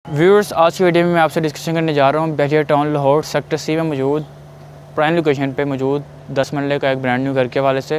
Viewers, आज की video में मैं आपसे डिस्कशन करने जा रहा हूँ बहरिया टाउन लाहौर सेक्टर सी में मौजूद प्राइम लोकेशन पे मौजूद 10 मरले का एक ब्रांड न्यू घर के हवाले से।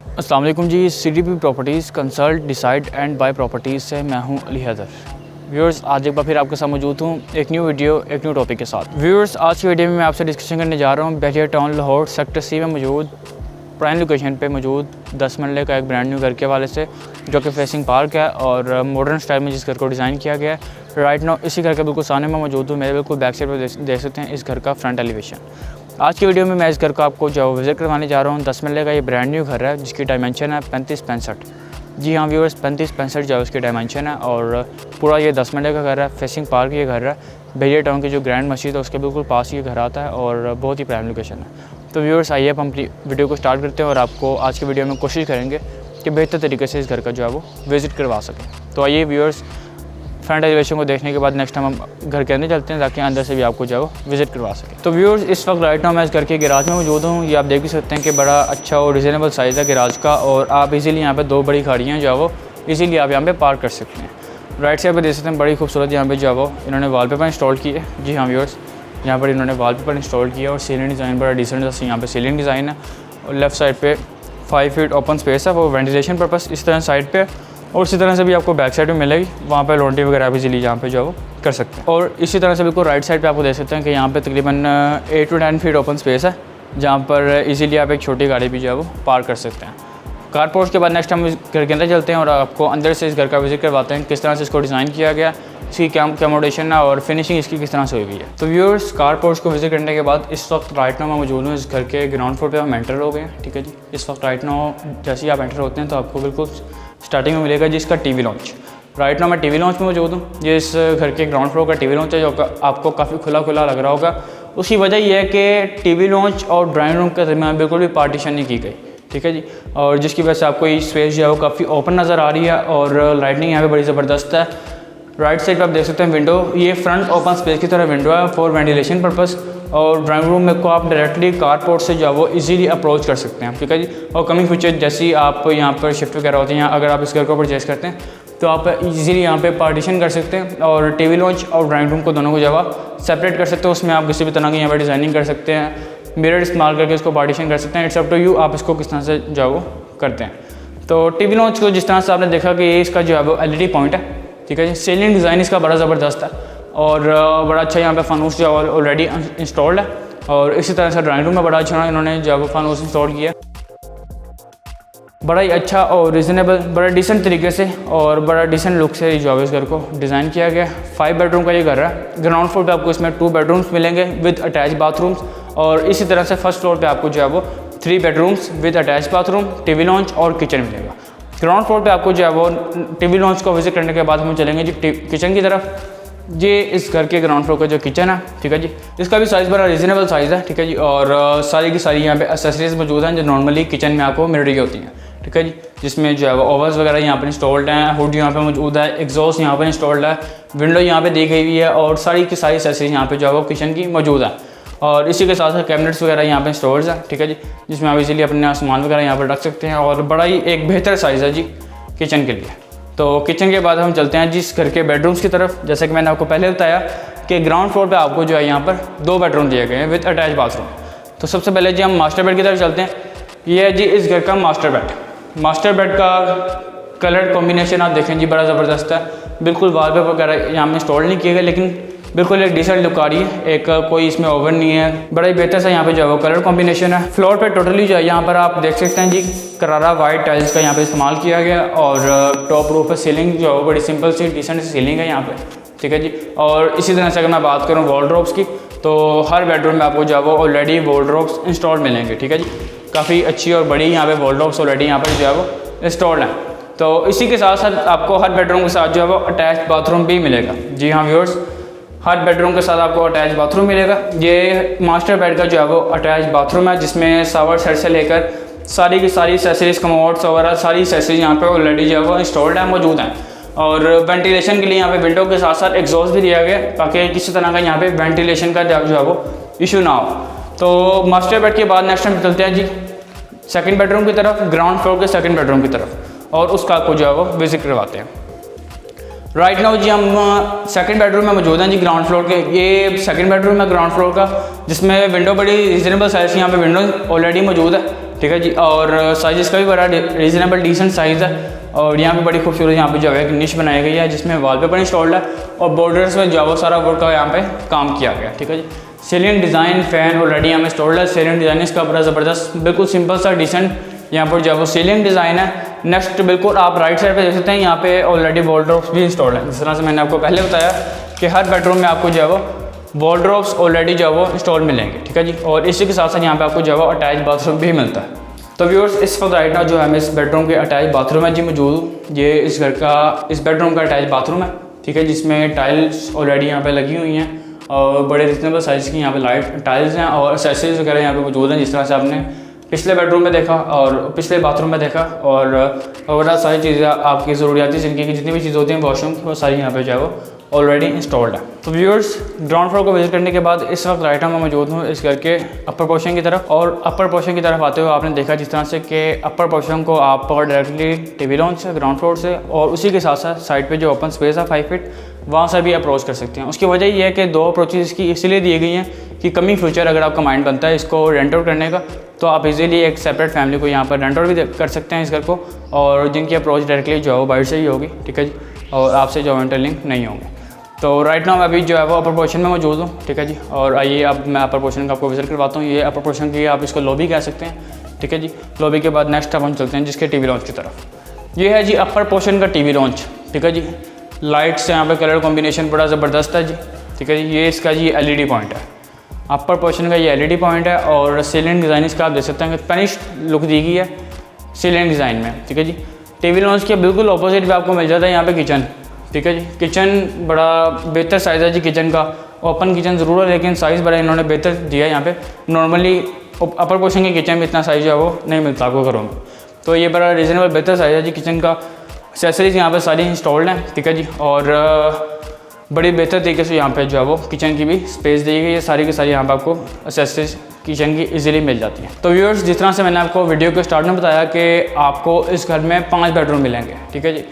अस्सलाम वालेकुम जी, CDP properties consult decide and buy properties से मैं हूँ अली हैदर। व्यूअर्स, आज एक बार फिर आपके साथ मौजूद हूँ एक न्यू वीडियो एक न्यू टॉपिक के साथ। व्यूअर्स, आज की वीडियो में मैं आपसे डिस्कशन करने जा रहा हूँ बहरिया टाउन लाहौर सेक्टर सी में मौजूद प्राइम लोकेशन पे मौजूद 10 मरले का एक ब्रांड न्यू घर के हवाले से, जो कि फेसिंग पार्क है और मॉडर्न स्टाइल में जिस घर को डिज़ाइन किया गया है। राइट नाउ इसी घर के बिल्कुल सामने में मौजूद हूँ। मेरे बिल्कुल बैक साइड पर देख सकते हैं इस घर का फ्रंट एलिवेशन। आज की वीडियो में मैं इस घर को आपको जो विज़िट करवाने जा रहा हूँ। 10 मरले का ये ब्रांड न्यू घर है जिसकी डायमेंशन है 35-65। जी हाँ व्यूअर्स, 35-65 जो है उसकी डायमेंशन है और पूरा ये 10 मरले का घर है। फेसिंग पार्क ये घर है। बहरिया टाउन की जो ग्रैंड मस्जिद है उसके बिल्कुल पास ये घर आता है और बहुत ही प्राइम लोकेशन है। तो व्यूअर्स, आइए अब हम वीडियो को स्टार्ट करते हैं और आपको आज की वीडियो में कोशिश करेंगे कि बेहतर तरीके से इस घर का जो है वो विज़िट करवा सकें। तो आइए व्यूअर्स, फ्रंट एलिवेशन को देखने के बाद नेक्स्ट हम घर के अंदर चलते हैं ताकि अंदर से भी आपको जो है वो विज़िट करवा सकें। तो व्यूअर्स, इस वक्त राइट नाउ मैं इस घर के गैराज में मौजूद हूँ। ये आप देख भी सकते हैं कि बड़ा अच्छा और रिजनेबल साइज़ है गैराज का और आप इजीली यहाँ पे दो बड़ी गाड़ियाँ जो है वो इजीली आप यहाँ पे पार्क कर सकते हैं। राइट साइड पर देख सकते हैं बड़ी खूबसूरत यहाँ पे जो है वो इन्होंने वॉलपेपर इंस्टॉल की है। जी हाँ व्यूअर्स, यहाँ पर इन्होंने वॉलपेपर इंस्टॉल किया और सीलिंग डिज़ाइन बड़ा डिसेंट जैसे यहाँ पे सीलिंग डिज़ाइन है और लेफ़्ट साइड पे 5 फीट ओपन स्पेस है वो वेंटिलेशन पर्पस इस तरह साइड पे और इसी तरह से भी आपको बैक साइड में मिलेगी। वहाँ पे लॉन्ड्री वगैरह भी इजीली यहाँ पे जो है वो कर सकते हैं। और इसी तरह से बिल्कुल राइट साइड पे आपको देख सकते हैं कि यहाँ पे तकरीबन 8 to 10 फीट ओपन स्पेस है जहाँ पर इजीली आप एक छोटी गाड़ी भी जो है वो पार्क कर सकते हैं। कार पोर्च के बाद नेक्स्ट हम इस घर के अंदर चलते हैं और आपको अंदर से इस घर का विजिट करवाते हैं किस तरह से इसको डिज़ाइन किया गया, इसकी क्या अकोमोडेशन है और फिनिशिंग इसकी किस तरह से हुई हुई है। तो व्यूअर्स, कार पोर्च को विजिट करने के बाद इस वक्त राइट नाउ मैं मौजूद हूँ इस घर के ग्राउंड फ्लोर पे हम एंटर हो गए हैं। ठीक है जी, इस वक्त राइट नाउ जैसे ही आप एंटर होते हैं तो आपको बिल्कुल स्टार्टिंग में मिलेगा जिसका TV लॉन्च। राइट नाउ मैं TV लॉन्च में मौजूद हूँ। ये इस घर के ग्राउंड फ्लोर का TV लॉन्च है जो आपको काफ़ी खुला खुला लग रहा होगा। उसकी वजह यह है कि TV लॉन्च और ड्राइंग रूम के दरमियान बिल्कुल भी पार्टीशन नहीं की गई। ठीक है जी, और जिसकी वजह से आपको ये स्पेस जो है वो काफ़ी ओपन नज़र आ रही है और लाइटनिंग यहाँ पे बड़ी ज़बरदस्त है। राइट साइड पर आप देख सकते हैं विंडो, ये फ्रंट ओपन स्पेस की तरह विंडो है फॉर वेंटिलेशन पर्पस और ड्राइंग रूम में को आप डायरेक्टली कारपोर्ट से जो है वो इजीली अप्रोच कर सकते हैं। ठीक है जी, और कमिंग फ्यूचर जैसे ही आप यहाँ पर शिफ्ट वगैरह होते हैं, अगर आप इस घर को परचेज़ करते हैं तो आप इजीली यहाँ पे पार्टीशन कर सकते हैं और TV लॉन्च और ड्राइंग रूम को दोनों को जो है सेपरेट कर सकते हो। उसमें आप किसी भी तरह की यहाँ पर डिज़ाइनिंग कर सकते हैं, मिरर इस्तेमाल करके इसको पार्टीशन कर सकते हैं। इट्स अप टू यू, आप इसको किस तरह से जो है वो करते हैं। तो TV लॉन्च को जिस तरह से आपने देखा कि ये इसका जो है वो LED पॉइंट है। ठीक है जी, सीलिंग डिज़ाइन इसका बड़ा ज़बरदस्त है और बड़ा अच्छा यहाँ पे फनूस जो है ऑलरेडी इंस्टॉल्ड है और इसी तरह से ड्राइंग रूम में बड़ा अच्छा इन्होंने जो है वो फनूस इंस्टॉल किया। बड़ा ही अच्छा और रिजनेबल, बड़ा डिसेंट तरीके से और बड़ा डिसेंट लुक से जो है इस घर को डिज़ाइन किया गया। 5 बेडरूम का ये घर है। ग्राउंड फ्लोर पे आपको इसमें 2 बेडरूम्स मिलेंगे विद अटैच बाथरूम्स और इसी तरह से फर्स्ट फ्लोर पे आपको जो है वो 3 bedrooms with attach bathroom, TV launch और किचन मिलेगा। ग्राउंड फ्लोर पे आपको जो है वो TV लॉन्च को विजिट करने के बाद हम चलेंगे जी किचन की तरफ। ये इस घर के ग्राउंड फ्लोर का जो किचन है, ठीक है जी, इसका भी साइज़ बड़ा रीज़नेबल साइज़ है। ठीक है जी, और सारी की सारी यहाँ पे एक्सेसरीज मौजूद हैं जो नॉर्मली किचन में आपको मिल रही होती हैं। ठीक है जी, जिसमें जो है वो ओवन्स वगैरह यहाँ पर इंस्टॉल्ड हैं, हुड यहाँ पे मौजूद है, एग्जॉस्ट यहाँ पर इंस्टॉल्ड है, विंडो यहाँ पे दी गई हुई है और सारी की सारी एक्सेसरीज यहाँ पे जो है वो किचन की मौजूद है। और इसी के साथ साथ कैबिनेट्स वगैरह यहाँ पे स्टोरेज है। ठीक है जी, जिसमें आप इजीली अपने सामान वगैरह यहाँ पर रख सकते हैं और बड़ा ही एक बेहतर साइज़ है जी किचन के लिए। तो किचन के बाद हम चलते हैं जिस घर के बेडरूम्स की तरफ। जैसे कि मैंने आपको पहले बताया कि ग्राउंड फ्लोर पे आपको जो है यहाँ पर 2 बेडरूम दिए गए हैं विद अटैच बाथरूम। तो सबसे पहले जी हम मास्टर बेड की तरफ चलते हैं। ये है जी इस घर का मास्टर बेड। मास्टर बेड का कलर कॉम्बिनेशन आप देखें जी बड़ा ज़बरदस्त है। बिल्कुल वॉलपेपर वगैरह यहाँ में इंस्टॉल नहीं किए गए लेकिन बिल्कुल एक डिसेंट लुक आ रही है। एक कोई इसमें ओवन नहीं है, बड़ा ही बेहतर सा यहाँ पे जो है वो कलर कॉम्बिनेशन है। फ्लोर पे टोटली जो है यहाँ पर आप देख सकते हैं जी करारा वाइट टाइल्स का यहाँ पे इस्तेमाल किया गया और टॉप रूफ है। सीलिंग जो है बड़ी सिंपल सी डिसेंट सी सीलिंग है यहाँ पे। ठीक है जी, और इसी तरह से अगर मैं बात करूँ वॉलड्रॉप्स की तो हर बेडरूम में आपको जो है वो ऑलरेडी वॉलड्रॉप्स इंस्टॉल मिलेंगे। ठीक है जी, काफ़ी अच्छी और बड़ी यहाँ पे वॉलड्रॉप्स ऑलरेडी यहाँ पर जो है वो इंस्टॉल्ड हैं। तो इसी के साथ साथ आपको हर बेडरूम के साथ जो है वो अटैच बाथरूम भी मिलेगा। जी हाँ व्यूअर्स, हर बेडरूम के साथ आपको अटैच बाथरूम मिलेगा। ये मास्टर बेड का जो है वो अटैच बाथरूम है जिसमें शावर सेट से लेकर सारी की सारी एक्सेसरीज, कमोड्स वगैरह सारी एक्सेसरीज यहाँ पे ऑलरेडी जो है वो इंस्टॉल्ड है, मौजूद हैं। और वेंटिलेशन के लिए यहाँ पे विंडो के साथ साथ एग्जॉस्ट भी दिया गया ताकि किसी तरह का यहाँ पे वेंटिलेशन का जो है वो इशू ना हो। तो मास्टर बेड के बाद नेक्स्ट हम चलते हैं जी सेकंड बेडरूम की तरफ, ग्राउंड फ्लोर के सेकंड बेडरूम की तरफ, और उसका आपको जो है वो विजिट करवाते हैं। राइट नाउ जी हम सेकंड बेडरूम में मौजूद हैं जी, ग्राउंड फ्लोर के। ये सेकंड बेडरूम है ग्राउंड फ्लोर का, जिसमें विंडो बड़ी रीजनेबल साइज़ की यहाँ पे विंडो ऑलरेडी मौजूद है, ठीक है जी। और साइज़ इसका भी बड़ा रीजनेबल डिसेंट साइज़ है। और यहाँ पे बड़ी खूबसूरत यहाँ पे जो है निश बनाई गई है, जिसमें वॉलपेपर इंस्टॉल्ड है और बॉर्डर्स में जो वो सारा वर्क का यहाँ पे काम किया गया, ठीक है जी। सीलिंग डिज़ाइन फैन ऑलरेडी यहाँ पे इंस्टॉल्ड है। सीलिंग डिज़ाइन इसका बड़ा ज़बरदस्त, बिल्कुल सिंपल सा डिसेंट यहाँ पर जो है वो सीलिंग डिज़ाइन है। नेक्स्ट बिल्कुल आप राइट साइड पे देख सकते हैं, यहाँ पे ऑलरेडी वॉलड्रॉप्स भी इंस्टॉल्ड है। जिस तरह से मैंने आपको पहले बताया कि हर बेडरूम में आपको जो है वो वॉलड्रॉप्स ऑलरेडी जो है वो इंस्टॉल मिलेंगे, ठीक है जी। और इसी के साथ साथ यहाँ पे आपको जो है वो अटैच बाथरूम भी मिलता है। तो व्यूअर्स इस वक्त राइट नाउ जो है हमें इस बेडरूम के अटैच बाथरूम है जी मौजूद। ये इस घर का इस बेडरूम का अटैच बाथरूम है, ठीक है, जिसमें टाइल्स ऑलरेडी यहाँ पे लगी हुई हैं और बड़े रिजनेबल साइज़ की यहाँ पे लाइट टाइल्स हैं और एक्सेसरीज वगैरह यहाँ पे मौजूद हैं, जिस तरह से आपने पिछले बेडरूम में देखा और पिछले बाथरूम में देखा। और ओवरऑल सारी चीज़ें आपकी ज़रूरियाती ज़िंदगी की जितनी भी चीज़ें होती हैं वॉशरूम की, वो सारी यहाँ पे जो है वो ऑलरेडी इंस्टॉल्ड है। तो व्यूअर्स ग्राउंड फ्लोर को विजिट करने के बाद इस वक्त राइट में मौजूद हूँ इस घर के अपर पोर्शन की तरफ। और अपर पोर्शन की तरफ आते हुए आपने देखा जिस तरह से कि अपर पोर्शन को आप डायरेक्टली टीवी लॉन्च से ग्राउंड फ्लोर से और उसी के साथ साथ साइड पे जो ओपन स्पेस है 5 फीट, वहाँ से भी अप्रोच कर सकते हैं। उसकी वजह ये है कि 2 अप्रोचेज इसकी इसलिए दी गई हैं कि कमिंग फ्यूचर अगर आपका माइंड बनता है इसको रेंट आउट करने का, तो आप इजीली एक सेपरेट फैमिली को यहाँ पर रेंट आउट भी कर सकते हैं इस घर को, और जिनकी अप्रोच डायरेक्टली जो है वो बाहर से ही होगी, ठीक है जी, और आपसे जो इंटरलिंक नहीं होंगे। तो राइट नाउ मैं अभी जो है वो अपर पोर्शन में मौजूद हूँ, ठीक है जी। और आइए अब मैं अपर पोर्शन का आपको विजिट करवाता हूँ। ये अपर पोर्शन की आप इसको लॉबी कह सकते हैं, ठीक है जी। लॉबी के बाद नेक्स्ट अब हम चलते हैं जिसके टीवी लॉन्च की तरफ। ये है जी अपर पोर्शन का टीवी लॉन्च, ठीक है जी। लाइट्स यहाँ पे कलर कॉम्बिनेशन बड़ा ज़बरदस्त है जी, ठीक है जी। ये इसका जी LED पॉइंट है, अपर पोर्शन का ये LED पॉइंट है। और सीलिंग डिज़ाइन इसका आप देख सकते हैं कि स्पेनिश लुक दी गई है सीलिंग डिज़ाइन में, ठीक है जी। टीवी लॉन्च के बिल्कुल अपोजिट भी आपको मिल जाता है यहाँ पे किचन, ठीक है जी। किचन बड़ा बेहतर साइज़ है जी किचन का, ओपन किचन ज़रूर है लेकिन साइज़ बड़ा इन्होंने बेहतर दिया है यहाँ पे। नॉर्मली अपर पोर्शन के किचन में इतना साइज़ जो है वो नहीं मिलता आपको घरों में, तो ये बड़ा रीज़नेबल बेहतर साइज़ है जी किचन का। एक्सेसरीज यहाँ पे सारी इंस्टॉल्ड हैं, ठीक है जी। और बड़ी बेहतर तरीके से यहाँ पे जो है वो किचन की भी स्पेस दी गई है, सारी की सारी यहाँ पे आपको एक्सेसरीज किचन की इजीली मिल जाती हैं। तो व्यूअर्स जिस तरह से मैंने आपको वीडियो के स्टार्ट में बताया कि आपको इस घर में 5 बेडरूम मिलेंगे, ठीक है जी।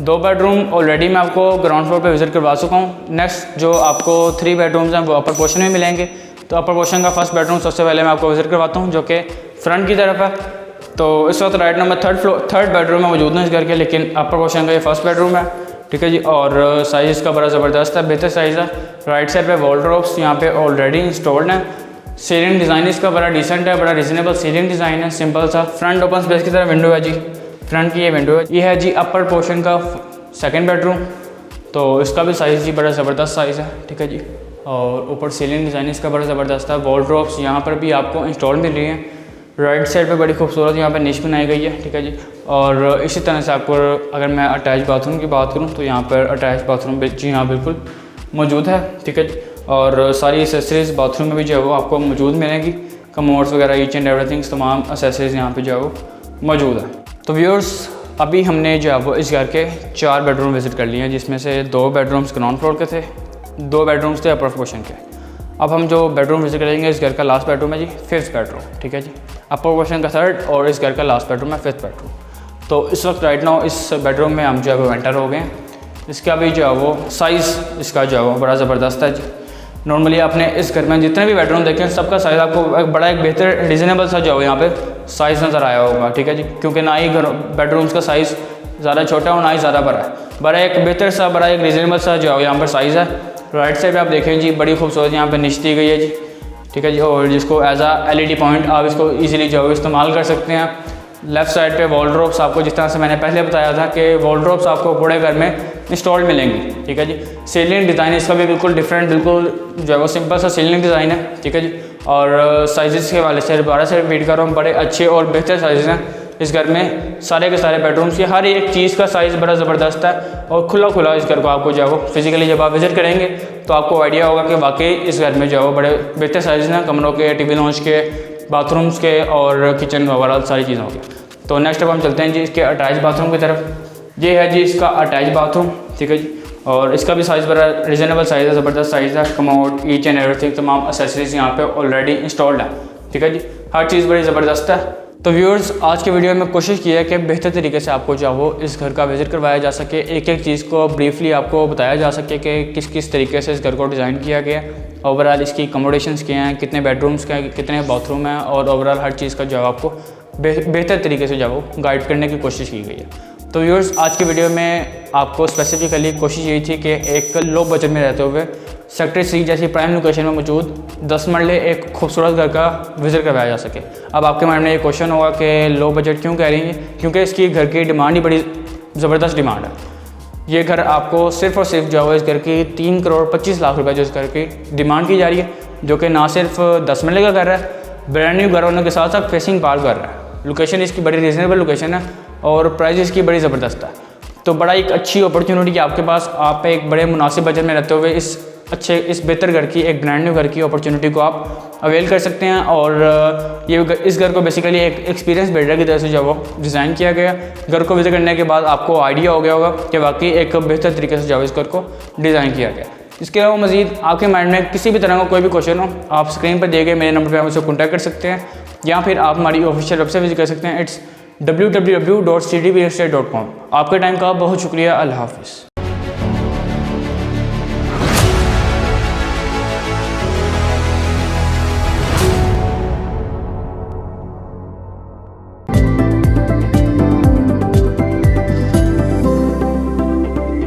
2 बेडरूम ऑलरेडी मैं आपको ग्राउंड फ्लोर पे विजिट करवा चुका हूँ। नेक्स्ट जो आपको 3 बेडरूम्स हैं वो अपर पोर्शन में मिलेंगे। तो अपर पोर्शन का फर्स्ट बेडरूम सबसे पहले मैं आपको विजिट करवाता हूँ जो कि फ्रंट की तरफ है। तो इस वक्त राइट नाउ मैं थर्ड बेडरूम में मौजूद हूँ इस घर के, लेकिन अपर पोर्शन का ये फर्स्ट बेडरूम है, ठीक है जी। और साइज़ इसका बड़ा ज़बरदस्त है, बेहतर साइज़ है। राइट साइड पे वॉलड्रॉप्स यहाँ पे ऑलरेडी इंस्टॉल्ड हैं। सीलिंग डिज़ाइन इसका बड़ा डिसेंट है, बड़ा रीजनेबल सीलिंग डिज़ाइन है, सिंपल सा। फ्रंट ओपन स्पेस की तरह विंडो है जी, फ्रंट की ये विंडो है। ये है जी अपर पोर्शन का सेकंड बेडरूम, तो इसका भी साइज़ जी बड़ा ज़बरदस्त साइज़ है, ठीक है जी। और ऊपर सीलिंग डिज़ाइन इसका बड़ा ज़बरदस्त है। वॉलड्रॉप्स यहाँ पर भी आपको इंस्टॉल मिल रही हैं। राइट साइड पे बड़ी खूबसूरत यहाँ पे निश बनाई गई है, ठीक है जी। और इसी तरह से आपको अगर मैं अटैच बाथरूम की बात करूँ तो यहाँ पर अटैच बाथरूम जी हाँ बिल्कुल मौजूद है, ठीक है जी। और सारी एक्सेसरीज बाथरूम में भी जो है वो आपको मौजूद मिलेंगी, कमोड्स वगैरह ईच एंड एवरीथिंग तमाम एक्सेसरीज यहाँ पे जो है वो मौजूद है। तो व्यूअर्स अभी हमने जो है वो इस घर के 4 बेडरूम विज़िट कर लिए हैं, जिसमें से 2 बेडरूम्स ग्राउंड फ्लोर के थे, 2 बेडरूम्स थे अपर पोर्शन के। अब हम जो बेडरूम विजिट करेंगे इस घर का लास्ट बेडरूम है जी 5th बेडरूम, ठीक है जी। अपर पोर्शन का 3rd और इस घर का लास्ट बेडरूम है 5th बेडरूम। तो इस वक्त राइट नाउ इस बेडरूम में हम जो है वो एंटर हो गए हैं। इसका भी जो है वो साइज़ इसका जो है वो बड़ा ज़बरदस्त है जी। नॉर्मली आपने इस घर में जितने भी बेडरूम देखे सबका साइज़ आपको बड़ा एक बेहतर रीज़नेबल सा जो है यहाँ पे साइज़ नज़र आया होगा, ठीक है जी। क्योंकि ना ही बेडरूम्स का साइज़ ज़्यादा छोटा है और ना ही ज़्यादा बड़ा है, बड़ा एक बेहतर सा बड़ा एक रीज़नेबल सा जो है यहाँ पर साइज़ है। राइट साइड पे आप देखें जी बड़ी खूबसूरत यहाँ पे निश दी गई है जी, ठीक है जी। और जिसको एज आ LED पॉइंट आप इसको इजीली जो है इस्तेमाल कर सकते हैं। लेफ़्ट साइड पे वॉलड्रॉप्स आपको जिस तरह से मैंने पहले बताया था कि वॉलड्रॉप्स आपको पूरे घर में इंस्टॉल्ड मिलेंगी, ठीक है जी। सीलिंग डिज़ाइन इसका भी बिल्कुल डिफरेंट, बिल्कुल जो है वो सिंपल सा सीलिंग डिज़ाइन है, ठीक है जी। और साइज़ के वाले से 12 से रिपीट कर रहा हूँ, बड़े अच्छे और बेहतर साइज़ हैं इस घर में। सारे के सारे बेडरूम्स की हर एक चीज़ का साइज़ बड़ा ज़बरदस्त है और खुला खुला इस घर को आपको जो है वो फिजिकली जब आप विजिट करेंगे तो आपको आइडिया होगा कि वाकई इस घर में जो है वो बड़े बेहतर साइज़ हैं, कमरों के, टीवी लॉन्च के, बाथरूम्स के और किचन का ओवरऑल सारी चीज़ों के। तो नेक्स्ट अब हम चलते हैं जी इसके अटैच बाथरूम की तरफ। ये है जी इसका अटैच बाथरूम, ठीक है जी। और इसका भी साइज़ बड़ा रीज़नेबल साइज़ है, ज़बरदस्त साइज़ है। कमोड, ईच एंड एवरीथिंग, तमाम एक्सेसरीज यहाँ पे ऑलरेडी इंस्टॉल्ड है। ठीक है जी, हर चीज़ बड़ी ज़बरदस्त है। तो व्यूअर्स, आज के वीडियो में कोशिश की है कि बेहतर तरीके से आपको जो वो इस घर का विज़िट करवाया जा सके, एक एक चीज़ को ब्रीफली आपको बताया जा सके कि किस किस तरीके से इस घर को डिज़ाइन किया गया है, ओवरऑल इसकी अकोमोडेशंस क्या हैं, कितने बेडरूम्स क्या हैं, कितने बाथरूम हैं, और ओवरऑल हर चीज़ का जो आपको बेहतर तरीके से जो वो गाइड करने की कोशिश की गई है। तो व्यूअर्स, आज की वीडियो में आपको स्पेसिफिकली कोशिश यही थी कि एक लो बजट में रहते हुए सेक्टर सी जैसी प्राइम लोकेशन में मौजूद 10 मरले एक खूबसूरत घर का विज़िट करवाया जा सके। अब आपके माइंड में ये क्वेश्चन होगा कि लो बजट क्यों कह रही हैं, क्योंकि इसकी घर की डिमांड ही बड़ी ज़बरदस्त डिमांड है। ये घर आपको सिर्फ़ और सिर्फ जो है इस घर की 3 करोड़ 25 लाख रुपए जो इस घर की डिमांड की जा रही है, जो कि ना सिर्फ 10 मरले का घर है, ब्रांड न्यू घर होने के साथ साथ फेसिंग पार्क घर है। लोकेशन इसकी बड़ी रीज़नेबल लोकेशन है और प्राइस इसकी बड़ी ज़बरदस्त है। तो बड़ा एक अच्छी अपॉर्चुनिटी आपके पास, आप एक बड़े मुनासिब बजट में रहते हुए इस बेहतर घर की, एक ब्रांड न्यू घर की अपॉर्चुनिटी को आप अवेल कर सकते हैं। और इस घर को बेसिकली एक एक्सपीरियंस बिल्डर की तरह से जो वो डिज़ाइन किया गया। घर को विजिट करने के बाद आपको आइडिया हो गया होगा कि वाकई एक बेहतर तरीके से जो इस घर को डिज़ाइन किया गया। इसके अलावा मज़ीद आपके माइंड में किसी भी तरह का कोई भी क्वेश्चन हो, आप स्क्रीन पर दिए गए मेरे नंबर पर आप मुझसे कॉन्टैक्ट कर सकते हैं, या फिर आप हमारी ऑफिशियल वेबसाइट विजिट कर सकते हैं। It's www.cdbrealestate.com। आपके टाइम का बहुत शुक्रिया। अल्लाह हाफ़िज़।